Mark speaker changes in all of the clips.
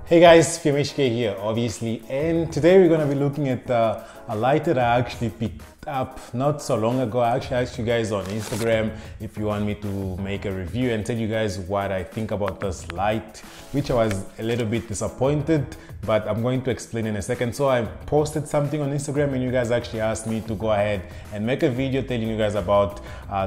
Speaker 1: Hey guys, FMHK here, obviously, and today we're going to be looking at a light that I actually picked up not so long ago. I actually asked you guys on Instagram if you want me to make a review and tell you guys what I think about this light, which I was a little bit disappointed, but I'm going to explain in a second. So I posted something on Instagram and you guys actually asked me to go ahead and make a video telling you guys about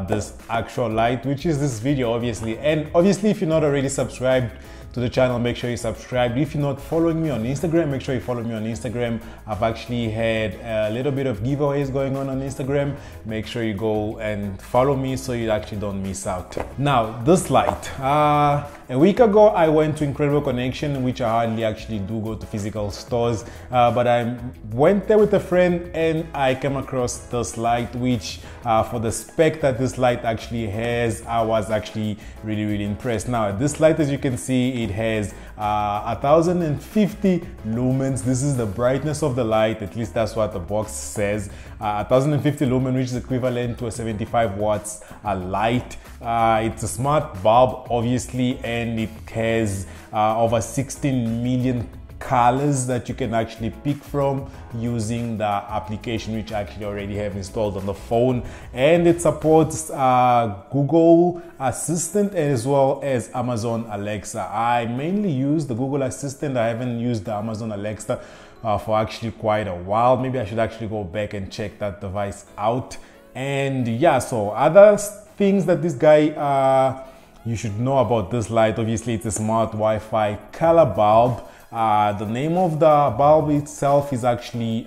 Speaker 1: this actual light, which is this video, obviously. And obviously, if you're not already subscribed to the channel, make sure you subscribe. If you're not following me on Instagram, make sure you follow me on Instagram. I've actually had a little bit of giveaways going on Instagram. Make sure you go and follow me so you actually don't miss out. Now, this light, a week ago I went to Incredible Connection, which I hardly actually do go to physical stores, but I went there with a friend and I came across this light, which for the spec that this light actually has, I was actually really impressed. Now, this light, as you can see, it has 1050 lumens. This is the brightness of the light, at least that's what the box says. 1050 lumen, which is equivalent to a 75 watts light. It's a smart bulb, obviously, and it has over 16 million colors that you can actually pick from using the application, which I actually already have installed on the phone, and it supports Google Assistant as well as Amazon Alexa. I mainly use the Google Assistant. I haven't used the Amazon Alexa for actually quite a while. Maybe I should actually go back and check that device out. And yeah, so other things that this guy you should know about this light, obviously it's a smart Wi-Fi color bulb. The name of the bulb itself is actually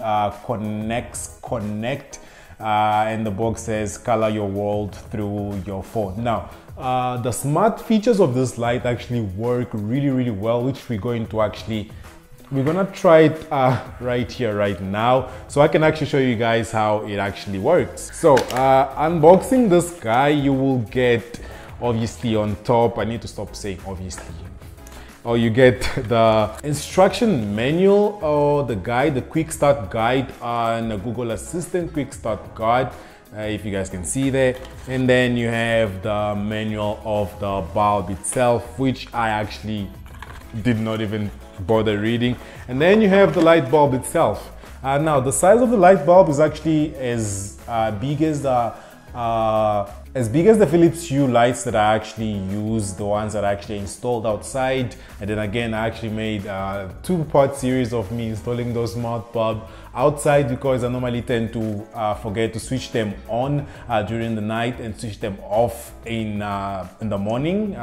Speaker 1: Connect, and the box says color your world through your phone. Now, the smart features of this light actually work really well, which we're gonna try it right here right now, so I can actually show you guys how it actually works. So unboxing this guy, you will get, obviously, on top, I need to stop saying obviously, or you get the instruction manual or the guide, the quick start guide on the Google Assistant quick start guide, if you guys can see there. And then you have the manual of the bulb itself, which I actually did not even bother reading. And then you have the light bulb itself. Now, the size of the light bulb is actually as big as the Philips Hue lights that I actually use, the ones that I actually installed outside. And then again, I actually made a two-part series of me installing those smart bulbs outside, because I normally tend to forget to switch them on during the night and switch them off in the morning,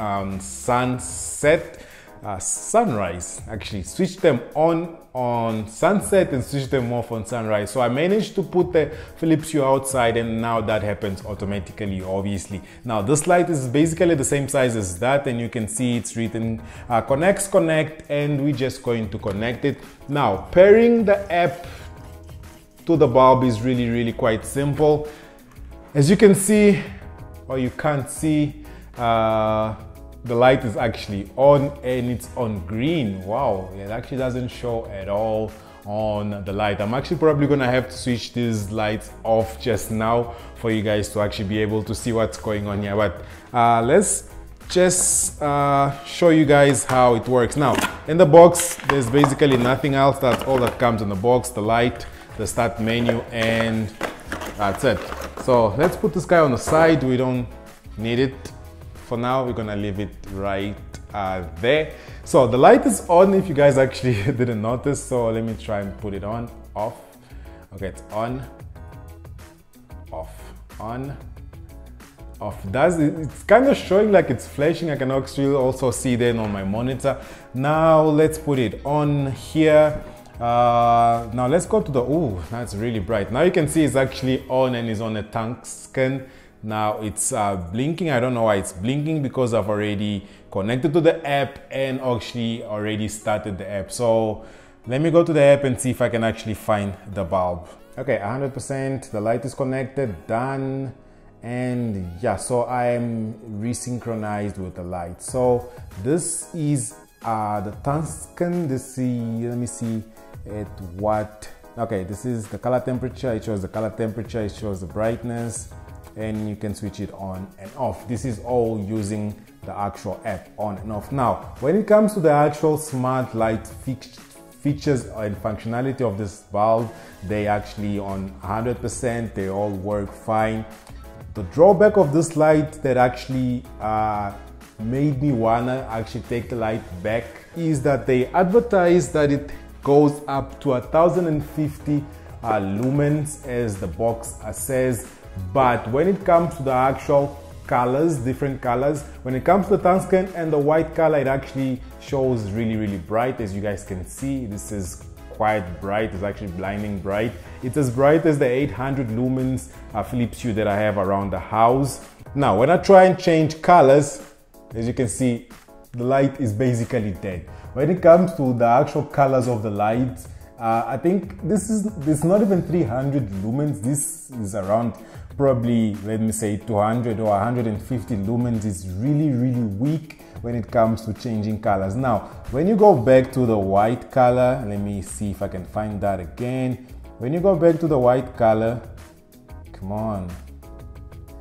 Speaker 1: sunrise. Actually, switch them on sunset and switch them off on sunrise. So I managed to put the Philips Hue outside, and now that happens automatically, obviously. Now, this light is basically the same size as that, and you can see it's written Connect, and we're just going to connect it. Now, pairing the app to the bulb is really quite simple. As you can see, or you can't see, the light is actually on, and it's on green. Wow, it actually doesn't show at all on the light. I'm actually probably gonna have to switch these lights off just now for you guys to actually be able to see what's going on here. But let's just show you guys how it works. Now, in the box, there's basically nothing else. That's all that comes in the box: the light, the start menu, and that's it. So let's put this guy on the side. We don't need it for now. We're gonna leave it right there. So the light is on, if you guys actually didn't notice. So let me try and put it on, off. Okay, it's on, off, on, off. It's kind of showing like it's flashing. I can actually also see then on my monitor. Now let's put it on here. Now let's go to the, oh, that's really bright. Now you can see it's actually on, and is on a tungsten. Now it's blinking. I don't know why it's blinking, because I've already connected to the app and actually already started the app. So let me go to the app and see if I can actually find the bulb. Okay, 100%, the light is connected, done. And yeah, so I'm resynchronized with the light. So this is the tungsten. Let me see at what. Okay, this is the color temperature. It shows the color temperature, it shows the brightness. and you can switch it on and off. This is all using the actual app, on and off. Now, when it comes to the actual smart light features and functionality of this bulb, they actually on 100%, they all work fine. The drawback of this light that actually made me wanna actually take the light back is that they advertise that it goes up to 1050 lumens, as the box says, but when it comes to the actual colors, different colors, when it comes to the tungsten and the white color, it actually shows really bright. As you guys can see, this is quite bright. It's actually blinding bright. It's as bright as the 800 lumens Philips Hue that I have around the house. Now when I try and change colors, as you can see, the light is basically dead. When it comes to the actual colors of the lights, I think this is not even 300 lumens. This is around probably, let me say, 200 or 150 lumens. Is really weak when it comes to changing colors. Now when you go back to the white color, let me see if I can find that again. When you go back to the white color, come on,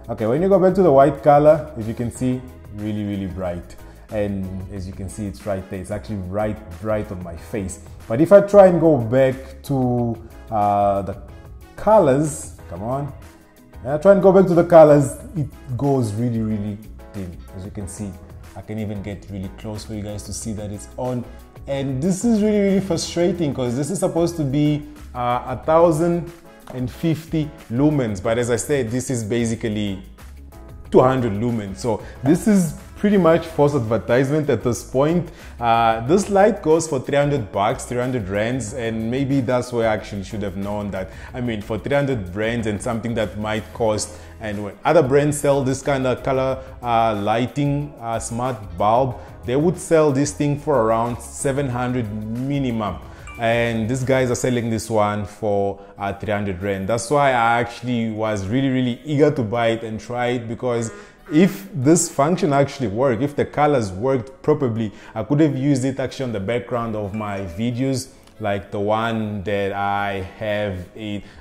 Speaker 1: okay, when you go back to the white color, as you can see, really bright, and as you can see, it's right there. It's actually bright on my face. But if I try and go back to the colors, come on, and I try and go back to the colors, it goes really dim. As you can see, I can even get really close for you guys to see that it's on. And this is really frustrating, because this is supposed to be 1050 lumens, but as I said, this is basically 200 lumens. So this is pretty much false advertisement at this point. This light goes for 300 bucks, 300 rands, and maybe that's where I actually should have known that. I mean, for 300 rands and something that might cost, and when other brands sell this kind of color lighting smart bulb, they would sell this thing for around 700 minimum. And these guys are selling this one for 300 rand. That's why I actually was really eager to buy it and try it, because if this function actually worked, if the colors worked properly, I could have used it actually on the background of my videos, like the one that I have,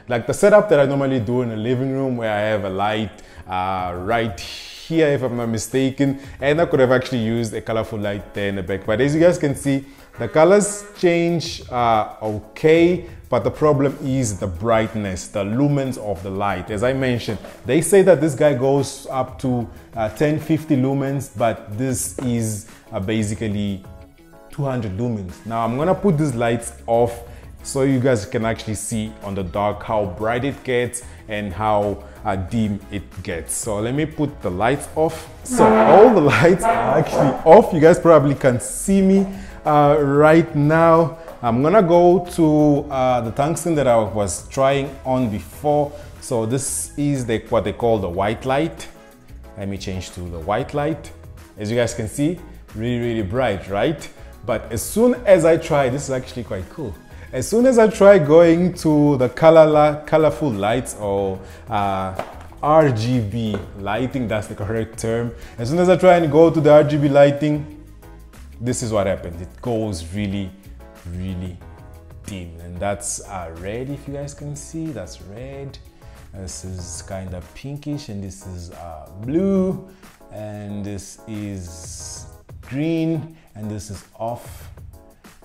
Speaker 1: like the setup that I normally do in a living room, where I have a light right here, if I'm not mistaken, and I could have actually used a colorful light there in the back. But as you guys can see, the colors change okay, but the problem is the brightness, the lumens of the light. As I mentioned, they say that this guy goes up to 1050 lumens, but this is basically 200 lumens. Now I'm gonna put these lights off so you guys can actually see on the dark how bright it gets and how dim it gets. So let me put the lights off. So all the lights are actually off. You guys probably can't see me right now. I'm gonna go to the tungsten that I was trying on before. So this is what they call the white light. Let me change to the white light. As you guys can see, really bright, right? But as soon as I try, this is actually quite cool. As soon as I try going to the colorful lights, or RGB lighting, that's the correct term. As soon as I try and go to the RGB lighting, this is what happens. It goes really dim, and that's red. If you guys can see, that's red. This is kind of pinkish, and this is blue, and this is green, and this is off.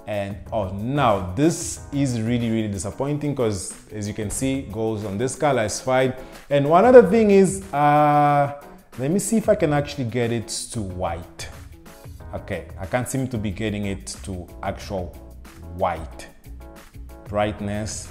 Speaker 1: And oh, now this is really disappointing, because as you can see, it goes on this color, is fine. And one other thing is, let me see if I can actually get it to white. Okay, I can't seem to be getting it to actual white. Brightness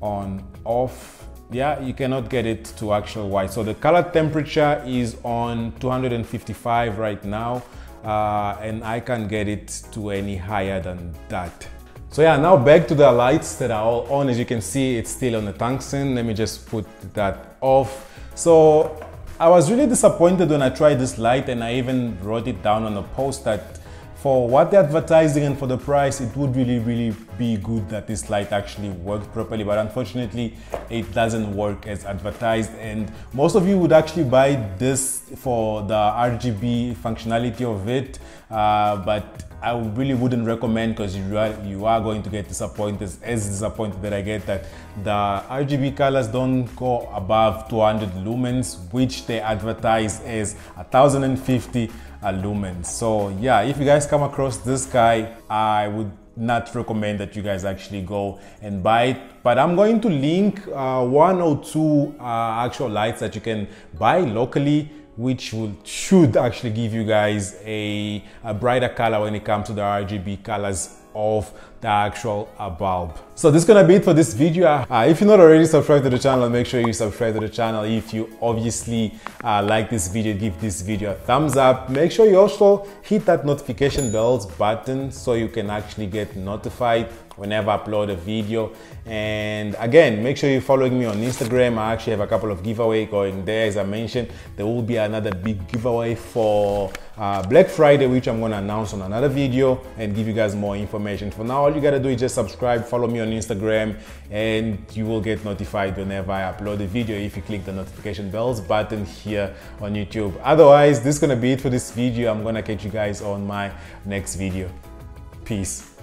Speaker 1: on, off. Yeah, you cannot get it to actual white. So the color temperature is on 255 right now, and I can't get it to any higher than that. So yeah, now back to the lights that are all on. As you can see, it's still on the tungsten. Let me just put that off. So I was really disappointed when I tried this light, and I even wrote it down on a post that for what they're advertising and for the price, it would really be good that this light actually worked properly. But unfortunately, it doesn't work as advertised, and most of you would actually buy this for the RGB functionality of it, but I really wouldn't recommend, because you are going to get disappointed, as disappointed that I get that the RGB colors don't go above 200 lumens, which they advertise as 1050 lumens. So yeah, if you guys come across this guy, I would not recommend that you guys actually go and buy it. But I'm going to link 1 or 2 actual lights that you can buy locally, which should actually give you guys a brighter color when it comes to the RGB colors of the actual bulb. So this is gonna be it for this video. If you're not already subscribed to the channel, make sure you subscribe to the channel. If you obviously like this video, give this video a thumbs up. Make sure you also hit that notification bells button so you can actually get notified whenever I upload a video. And again, make sure you're following me on Instagram. I actually have a couple of giveaways going there. As I mentioned, there will be another big giveaway for Black Friday, which I'm going to announce on another video and give you guys more information. For now, all you got to do is just subscribe, follow me on Instagram, and you will get notified whenever I upload a video if you click the notification bells button here on YouTube. Otherwise, this is going to be it for this video. I'm going to catch you guys on my next video. Peace.